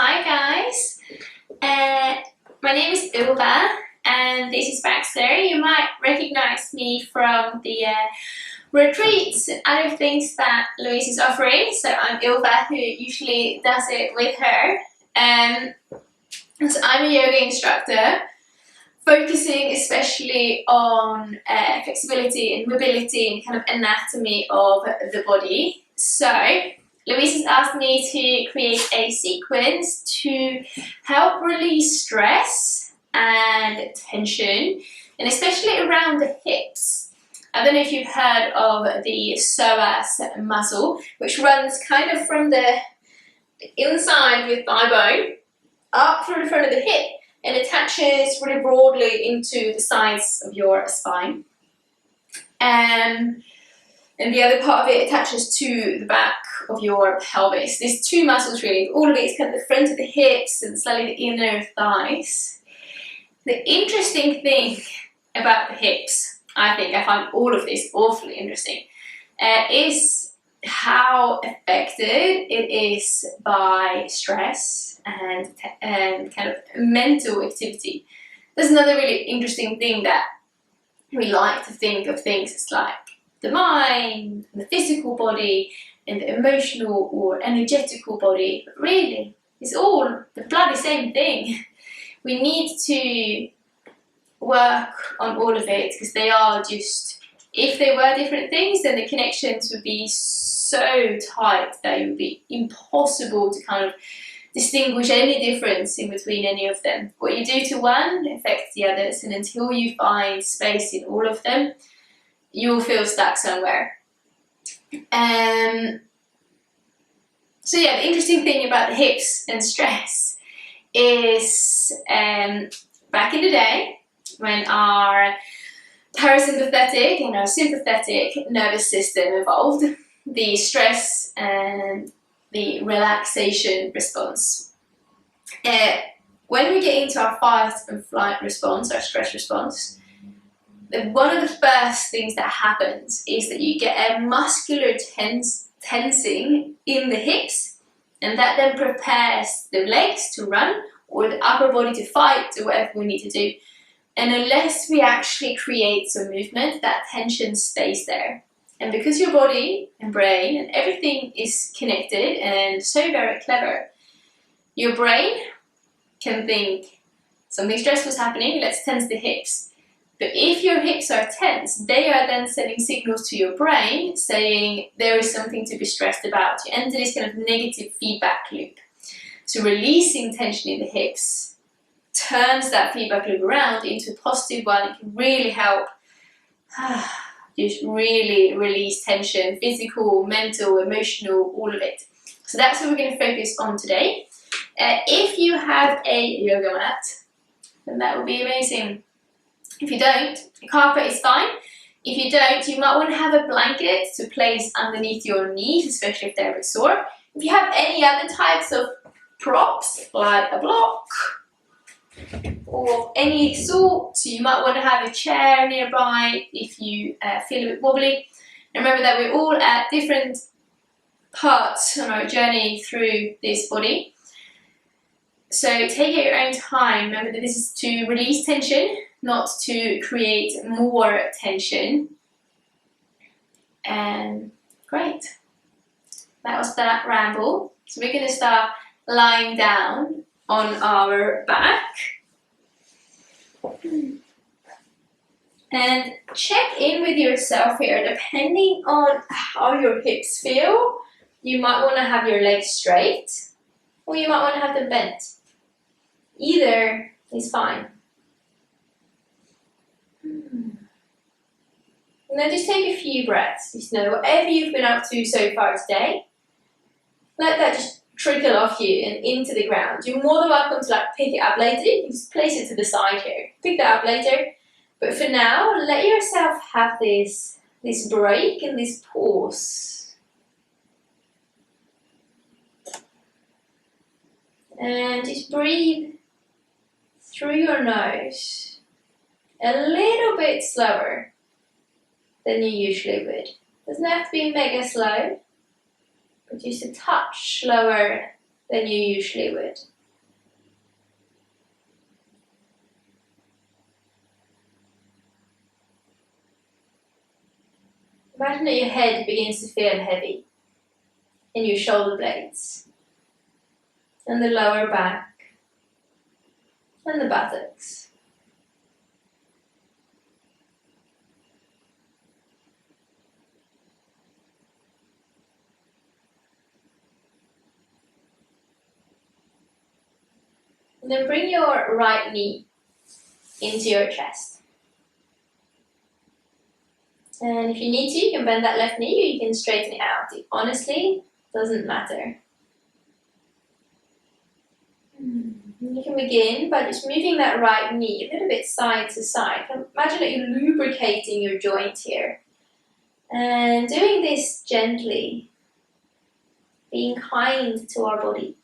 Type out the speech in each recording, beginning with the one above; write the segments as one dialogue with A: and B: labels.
A: Hi guys, my name is Ylva and this is Baxter. You might recognize me from the retreats and other things that Louise is offering. So I'm Ylva, who usually does it with her. So I'm a yoga instructor, focusing especially on flexibility and mobility and kind of anatomy of the body. So Louise has asked me to create a sequence to help release stress and tension, and especially around the hips. I don't know if you've heard of the psoas muscle, which runs kind of from the inside with thigh bone up through the front of the hip and attaches really broadly into the sides of your spine. And the other part of it attaches to the back of your pelvis. There's two muscles really. All of it is kind of the front of the hips and slightly the inner thighs. The interesting thing about the hips, I find all of this awfully interesting, is how affected it is by stress and kind of mental activity. There's another really interesting thing that we like to think of things as like the mind, the physical body, and the emotional or energetical body. But really, it's all the bloody same thing. We need to work on all of it because they are just, if they were different things, then the connections would be so tight that it would be impossible to kind of distinguish any difference in between any of them. What you do to one affects the others, and until you find space in all of them, you'll feel stuck somewhere. So yeah, the interesting thing about the hips and stress is back in the day when our parasympathetic and our sympathetic nervous system evolved, the stress and the relaxation response. When we get into our fight and flight response, our stress response, one of the first things that happens is that you get a muscular tensing in the hips, and that then prepares the legs to run or the upper body to fight or whatever we need to do. And unless we actually create some movement, that tension stays there. And because your body and brain and everything is connected and so very clever, your brain can think something stressful is happening, let's tense the hips. But if your hips are tense, they are then sending signals to your brain saying there is something to be stressed about. You enter this kind of negative feedback loop. So releasing tension in the hips turns that feedback loop around into a positive one. It can really help just really release tension, physical, mental, emotional, all of it. So that's what we're going to focus on today. If you have a yoga mat, then that would be amazing. If you don't, a carpet is fine. If you don't, you might want to have a blanket to place underneath your knees, especially if they're a bit sore. If you have any other types of props, like a block or any sort, you might want to have a chair nearby if you feel a bit wobbly. And remember that we're all at different parts on our journey through this body. So take it your own time. Remember that this is to release tension, not to create more tension. And great. That was that ramble. So we're going to start lying down on our back. And check in with yourself here. Depending on how your hips feel, you might want to have your legs straight, or you might want to have them bent. Either is fine. And then just take a few breaths. Just know whatever you've been up to so far today, let that just trickle off you and into the ground. You're more than welcome to pick it up later. You can just place it to the side here. Pick that up later. But for now, let yourself have this break and this pause. And just breathe through your nose a little bit slower than you usually would. Doesn't have to be mega slow, but just a touch slower than you usually would. Imagine that your head begins to feel heavy in your shoulder blades and the lower back and the buttocks. And then bring your right knee into your chest. And if you need to, you can bend that left knee or you can straighten it out. It honestly doesn't matter. You can begin by just moving that right knee a little bit side to side. Imagine that you're lubricating your joint here. And doing this gently, being kind to our body.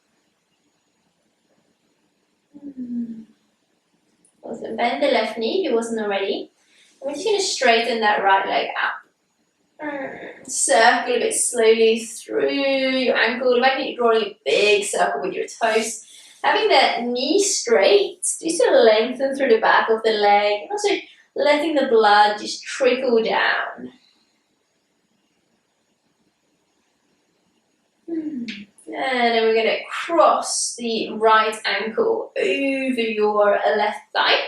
A: Awesome. Bend the left knee if it wasn't already. And we're just going to straighten that right leg out. Circle a bit slowly through your ankle. Imagine you're drawing a big circle with your toes. Having that knee straight, just to lengthen through the back of the leg. And also letting the blood just trickle down. And then we're going to cross the right ankle over your left thigh.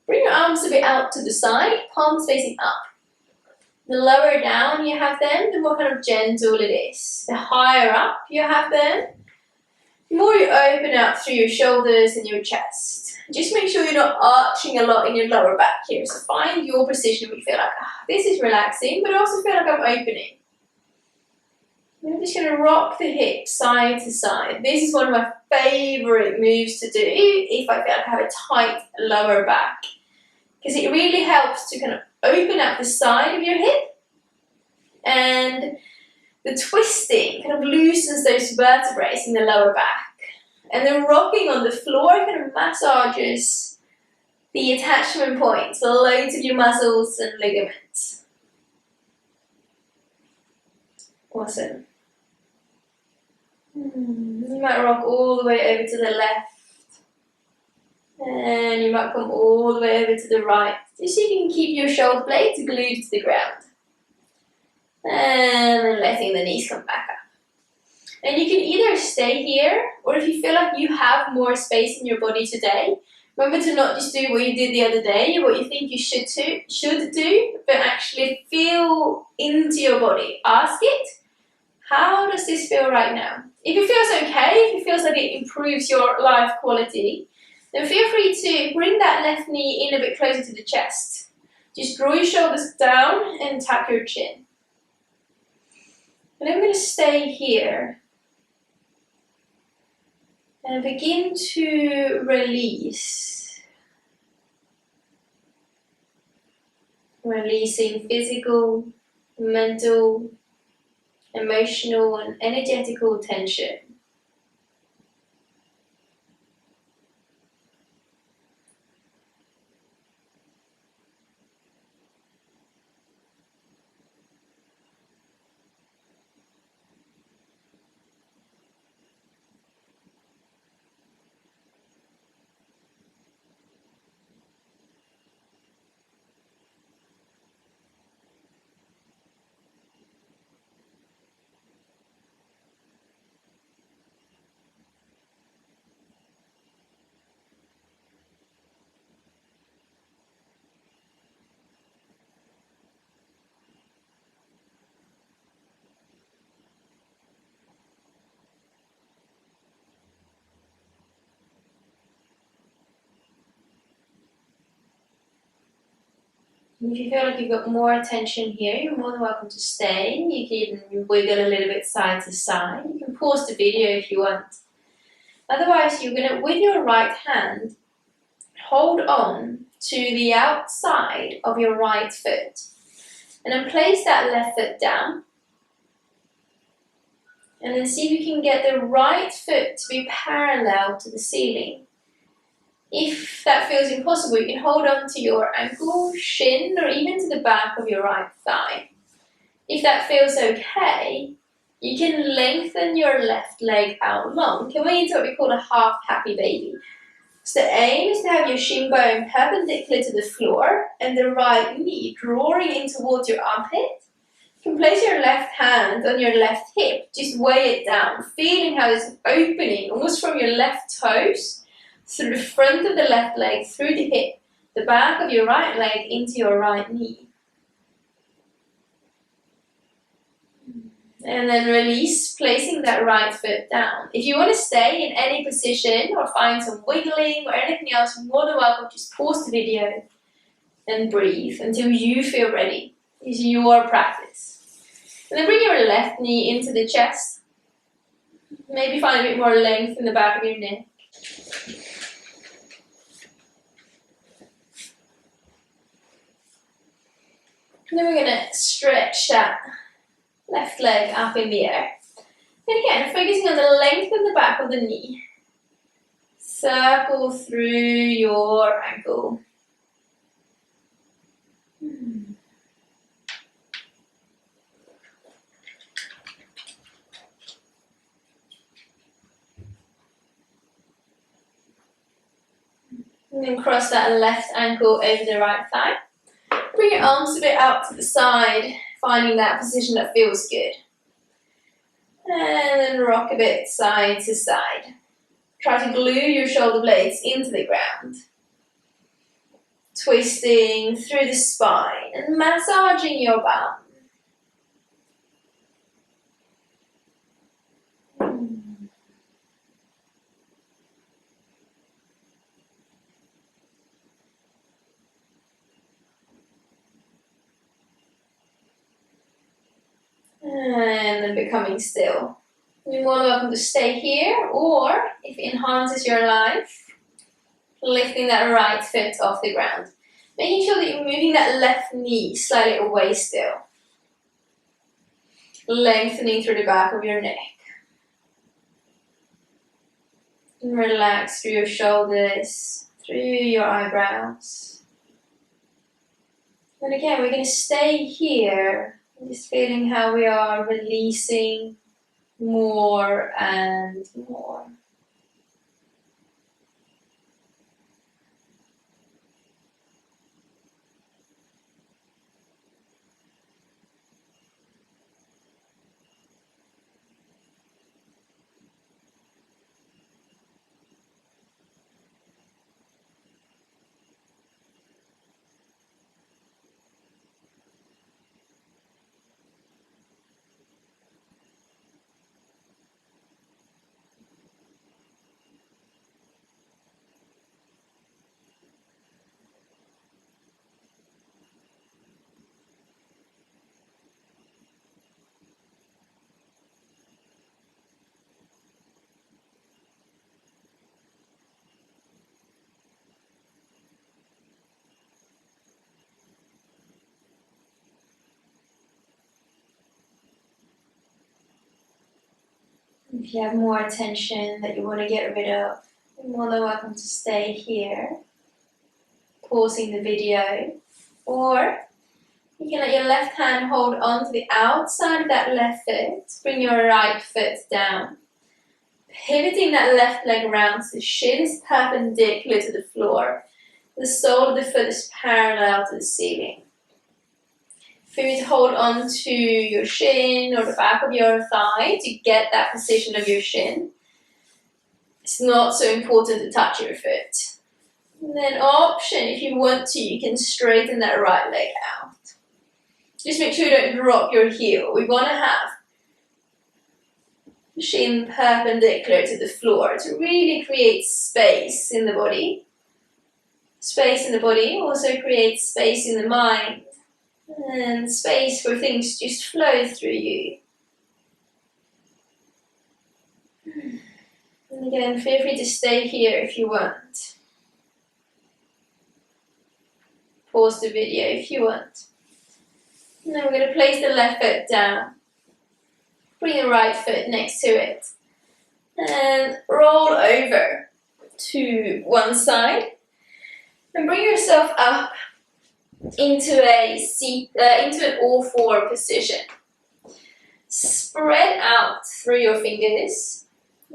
A: Bring your arms a bit out to the side, palms facing up. The lower down you have them, the more kind of gentle it is. The higher up you have them, the more you open up through your shoulders and your chest. Just make sure you're not arching a lot in your lower back here. So find your position where you feel like, this is relaxing, but I also feel like I'm opening. I'm just going to rock the hips side to side. This is one of my favourite moves to do if I feel like I have a tight lower back. Because it really helps to kind of open up the side of your hip. And the twisting kind of loosens those vertebrae in the lower back. And the rocking on the floor kind of massages the attachment points for loads of your muscles and ligaments. Awesome. You might rock all the way over to the left. And you might come all the way over to the right. Just so you can keep your shoulder blades glued to the ground. And then letting the knees come back up. And you can either stay here, or if you feel like you have more space in your body today, remember to not just do what you did the other day, what you think you should do, but actually feel into your body. Ask it, how does this feel right now? If it feels okay, if it feels like it improves your life quality, then feel free to bring that left knee in a bit closer to the chest. Just draw your shoulders down and tap your chin. And I'm going to stay here. And begin to release. Releasing physical, mental, emotional and energetical tension. If you feel like you've got more tension here, you're more than welcome to stay. You can even wiggle a little bit side to side. You can pause the video if you want. Otherwise, you're going to, with your right hand, hold on to the outside of your right foot. And then place that left foot down. And then see if you can get the right foot to be parallel to the ceiling. If that feels impossible, you can hold on to your ankle, shin, or even to the back of your right thigh. If that feels okay, you can lengthen your left leg out long, coming into what we call a half happy baby. So the aim is to have your shin bone perpendicular to the floor and the right knee drawing in towards your armpit. You can place your left hand on your left hip, just weigh it down, feeling how it's opening almost from your left toes through the front of the left leg, through the hip, the back of your right leg into your right knee. And then release, placing that right foot down. If you want to stay in any position or find some wiggling or anything else, you're more than welcome. Just pause the video and breathe until you feel ready. It's your practice. And then bring your left knee into the chest. Maybe find a bit more length in the back of your neck. And then we're going to stretch that left leg up in the air. And again, focusing on the length of the back of the knee. Circle through your ankle. And then cross that left ankle over the right thigh. Bring your arms a bit out to the side, finding that position that feels good. And then rock a bit side to side. Try to glue your shoulder blades into the ground. Twisting through the spine and massaging your bum. And then becoming still. You're more than welcome to stay here, or if it enhances your life, lifting that right foot off the ground. Making sure that you're moving that left knee slightly away still. Lengthening through the back of your neck. And relax through your shoulders, through your eyebrows. And again, we're going to stay here. Just feeling how we are releasing more and more. If you have more tension that you want to get rid of, you're more than welcome to stay here, pausing the video, or you can let your left hand hold on to the outside of that left foot, bring your right foot down, pivoting that left leg around so the shin is perpendicular to the floor, the sole of the foot is parallel to the ceiling. Feel free to hold on to your shin or the back of your thigh to get that position of your shin. It's not so important to touch your foot. And then option, if you want to, you can straighten that right leg out. Just make sure you don't drop your heel. We want to have the shin perpendicular to the floor to really create space in the body. Space in the body also creates space in the mind. And space for things to just flow through you. And again, feel free to stay here if you want. Pause the video if you want. And then we're going to place the left foot down. Bring the right foot next to it. And roll over to one side. And bring yourself up into an all-four position. spread out through your fingers.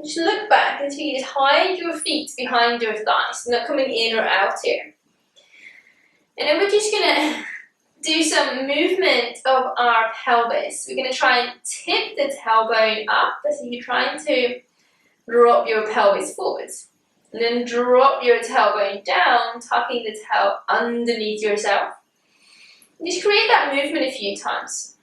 A: Just look back until you just hide your feet behind your thighs, not coming in or out here. And then we're just gonna do some movement of our pelvis. We're gonna try and tip the tailbone up as if you're trying to drop your pelvis forwards. And then drop your tailbone down, tucking the tail underneath yourself. Just create that movement a few times.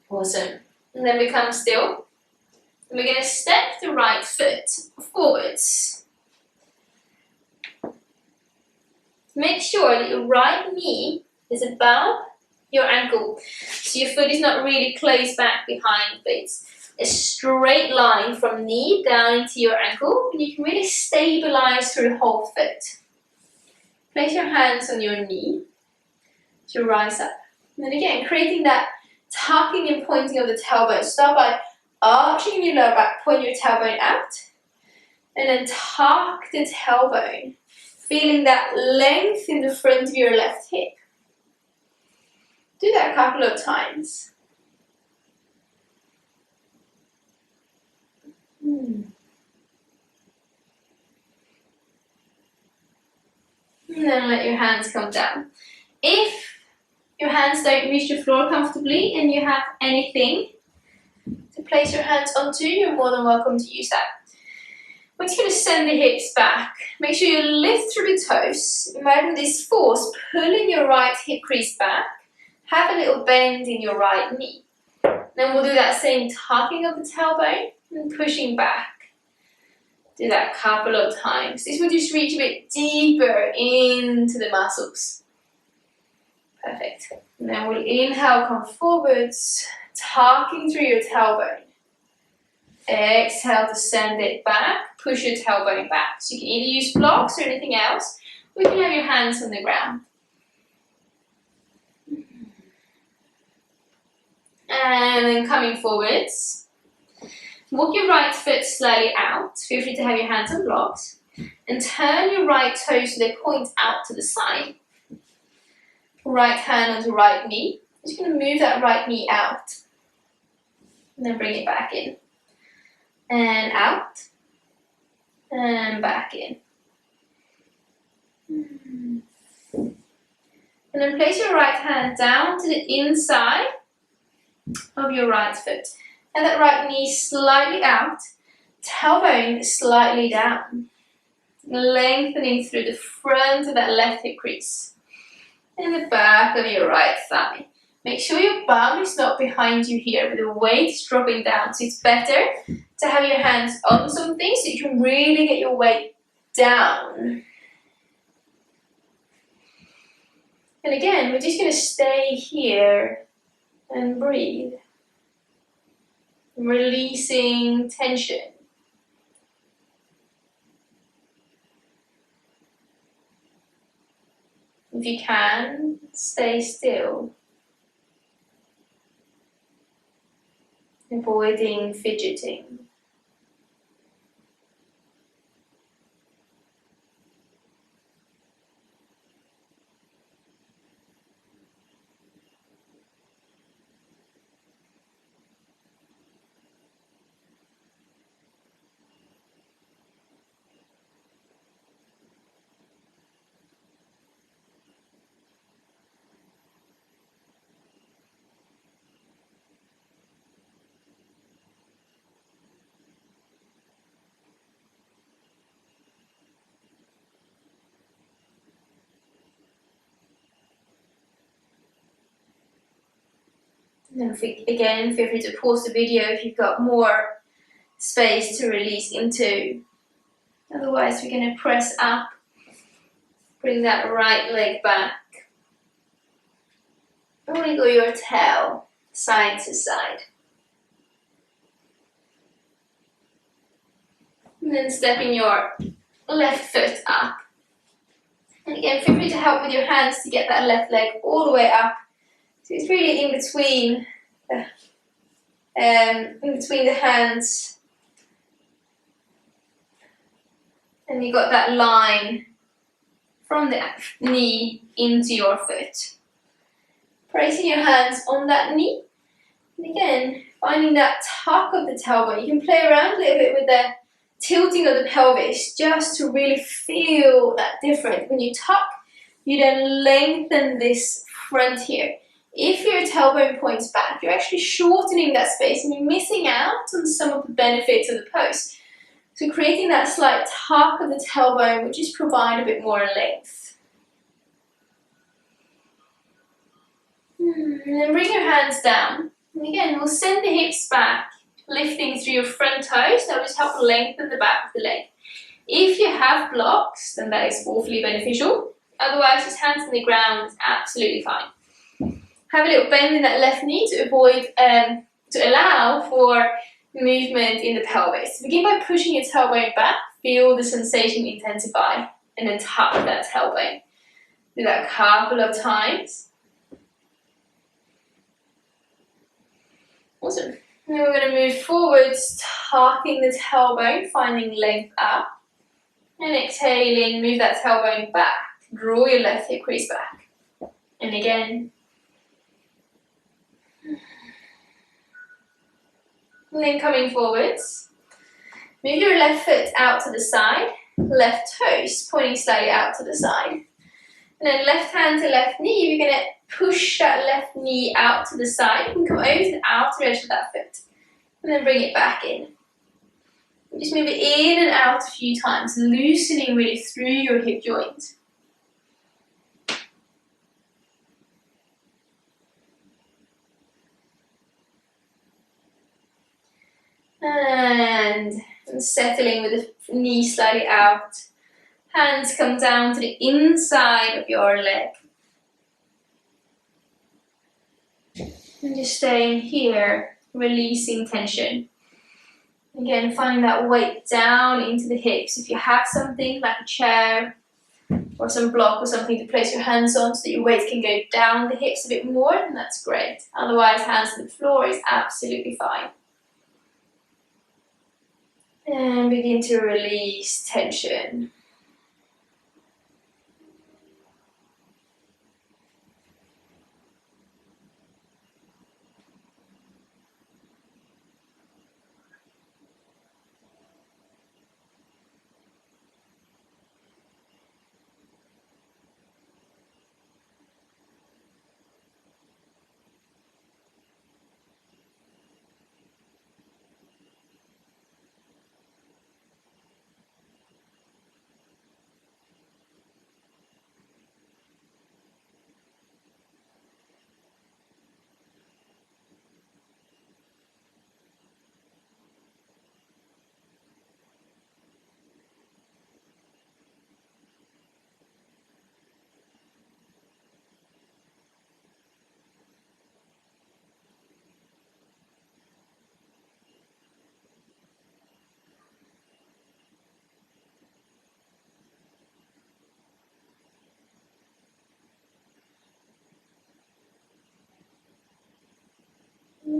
A: Awesome. And then become still. And we're going to step the right foot forwards. Make sure that your right knee is above your ankle, so your foot is not really close back behind, but it's a straight line from knee down into your ankle, and you can really stabilize through the whole foot. Place your hands on your knee to rise up. And then again, creating that tucking and pointing of the tailbone. Start by arching your lower back, point your tailbone out, and then tuck the tailbone, feeling that length in the front of your left hip. Do that a couple of times. And then let your hands come down. If your hands don't reach the floor comfortably and you have anything to place your hands onto, you're more than welcome to use that. We're just going to send the hips back. Make sure you lift through the toes. Imagine this force pulling your right hip crease back. Have a little bend in your right knee. Then we'll do that same tucking of the tailbone and pushing back. Do that a couple of times. This will just reach a bit deeper into the muscles. Perfect. And then we'll inhale, come forwards, tucking through your tailbone. Exhale to send it back, push your tailbone back. So you can either use blocks or anything else, or you can have your hands on the ground. And then coming forwards, walk your right foot slightly out. Feel free to have your hands on blocks. And turn your right toes so they point out to the side. Right hand onto right knee. Just going to move that right knee out. And then bring it back in. And out. And back in. And then place your right hand down to the inside of your right foot. And that right knee slightly out. Tailbone slightly down. Lengthening through the front of that left hip crease. And the back of your right thigh. Make sure your bum is not behind you here, but the weight is dropping down. So it's better to have your hands on something so you can really get your weight down. And again, we're just going to stay here and breathe. Releasing tension. If you can, stay still. Avoiding fidgeting. And then again, feel free to pause the video if you've got more space to release into. Otherwise, we're going to press up, bring that right leg back. And wiggle your tail side to side. And then stepping your left foot up. And again, feel free to help with your hands to get that left leg all the way up. So it's really in between the hands. And you got that line from the knee into your foot. Placing your hands on that knee. And again, finding that tuck of the tailbone. You can play around a little bit with the tilting of the pelvis just to really feel that difference. When you tuck, you then lengthen this front here. If your tailbone points back, you're actually shortening that space and you're missing out on some of the benefits of the pose. So creating that slight tuck of the tailbone will just provide a bit more length. And then bring your hands down. And again, we'll send the hips back, lifting through your front toes. That will just help lengthen the back of the leg. If you have blocks, then that is awfully beneficial. Otherwise, just hands on the ground is absolutely fine. Have a little bend in that left knee to avoid, to allow for movement in the pelvis. Begin by pushing your tailbone back. Feel the sensation intensify, and then tuck that tailbone. Do that a couple of times. Awesome. Then we're going to move forwards, tucking the tailbone, finding length up. And exhaling, move that tailbone back. Draw your left hip crease back. And again. And then coming forwards. Move your left foot out to the side. Left toes pointing slightly out to the side. And then left hand to left knee. You're going to push that left knee out to the side. You can come over to the outer edge of that foot. And then bring it back in. Just move it in and out a few times, loosening really through your hip joint. And settling with the knee slightly out. Hands come down to the inside of your leg. And just staying here, releasing tension. Again, finding that weight down into the hips. If you have something like a chair or some block or something to place your hands on so that your weight can go down the hips a bit more, then that's great. Otherwise, hands to the floor is absolutely fine. And begin to release tension.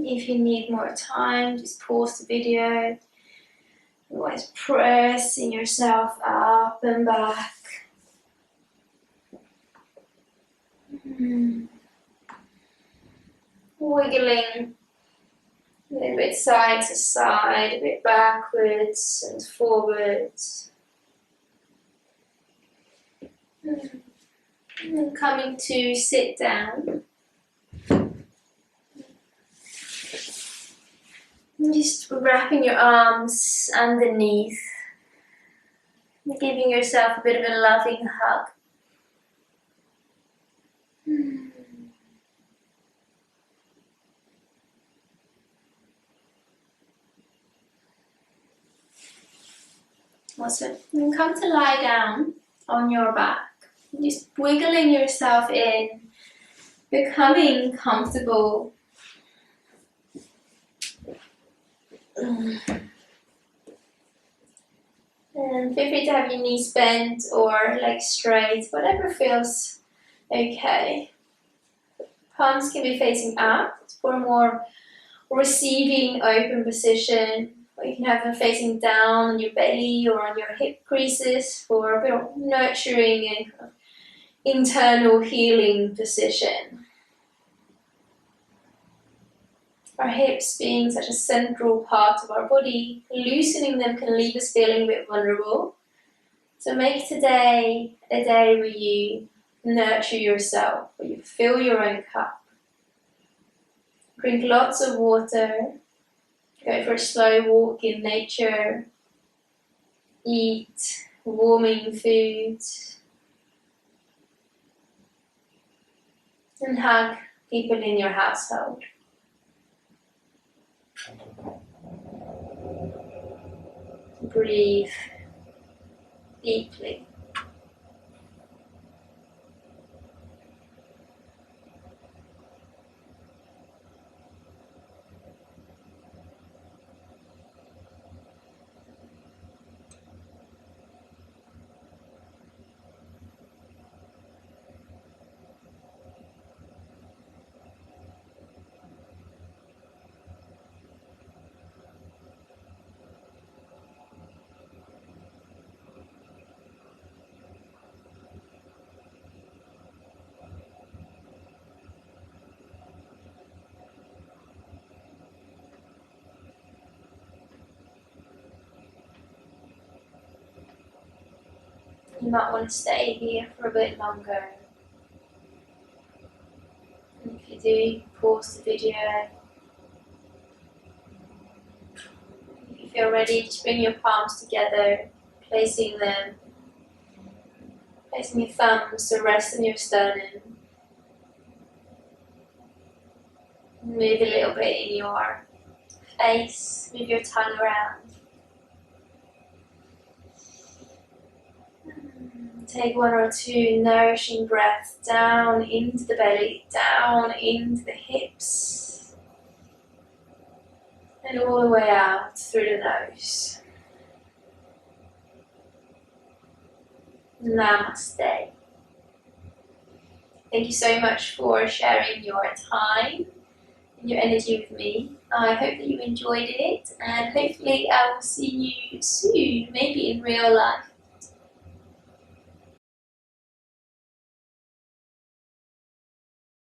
A: If you need more time, just pause the video. Otherwise, pressing yourself up and back. Wiggling a little bit side to side, a bit backwards and forwards. And coming to sit down. Just wrapping your arms underneath, giving yourself a bit of a loving hug. Awesome. Then come to lie down on your back. Just wiggling yourself in, becoming comfortable. And feel free to have your knees bent or legs straight, whatever feels okay. Palms can be facing up for a more receiving, open position. Or you can have them facing down on your belly or on your hip creases for a bit of nurturing and kind of internal healing position. Our hips being such a central part of our body, loosening them can leave us feeling a bit vulnerable. So make today a day where you nurture yourself, where you fill your own cup. Drink lots of water, go for a slow walk in nature, eat warming foods, and hug people in your household. Breathe deeply. You might want to stay here for a bit longer. And if you do, you can pause the video. If you feel ready, just bring your palms together, placing your thumbs to rest on your sternum. Move a little bit in your face, move your tongue around. Take one or two nourishing breaths down into the belly, down into the hips, and all the way out through the nose. Namaste. Thank you so much for sharing your time and your energy with me. I hope that you enjoyed it, and hopefully I will see you soon, maybe in real life.